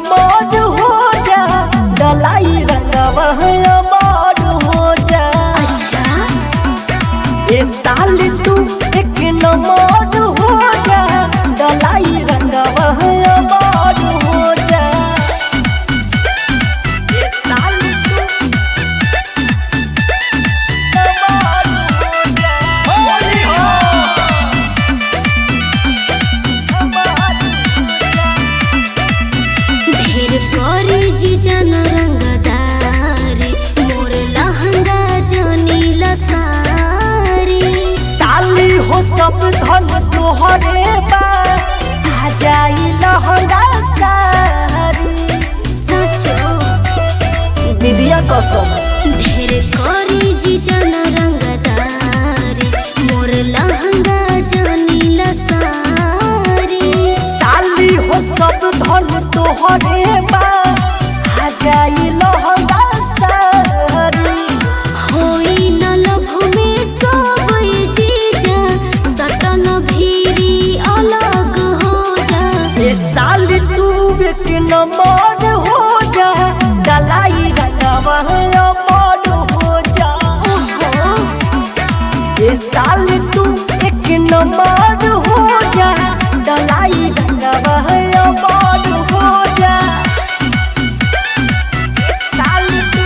Number हो जा, डलाई रंगवा अमर हो जा। ये साल तू एक नंबर हो जा, डलाई रंगवा अमर हो जा। ये साल तू नंबर हो जा। होली हो ढेर करी जीजन रंगदारी, मोर लहंगा जानी लसारी। साली हो सब धन तोहरे बा, आ जाई लहंगा सारी। सचो विद्या कसम ढेर करी जीजन रंगदारी, मोर लहंगा जानी लसारी। साली हो सब धन तोहरे बा, आ जाई लहंगा सारी। होई न लभ में सब जीजा, सटन भीरी अलग हो जा। ये साली तू एक नंबर हो जा, डलाई रंगवा अमर हो जा। ये साली तू एक नंबर हो जा, डलाई रंगवा अमर हो जा। ये साली तू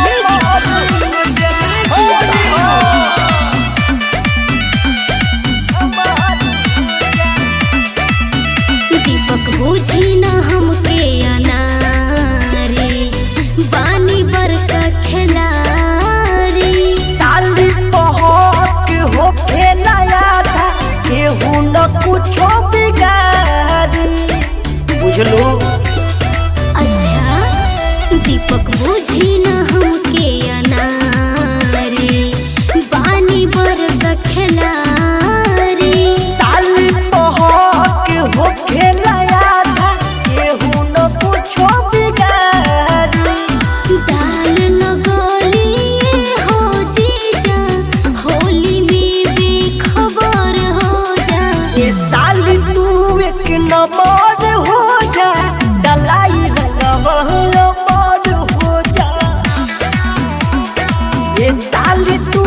अमर हो जा। होली हो अमर हो जा। दीपक बुझी न हमके अनारी, बानी बरका खिलारी। साली पहक हो खेलाया था, केहू न कुछो बिगाड़ी। बुझलो अच्छा दीपक बुझी न हमके अनारी, बानी बरका खिलारी। साली पहक हो खेलाया था, केहू न कुछो बिगाड़ी। दाल न गली हो जीजा, होली में बेखबर हो जा। ये साली तू एक नंबर हो जा, डलाई रंगवा अमर हो जा। ये साली तू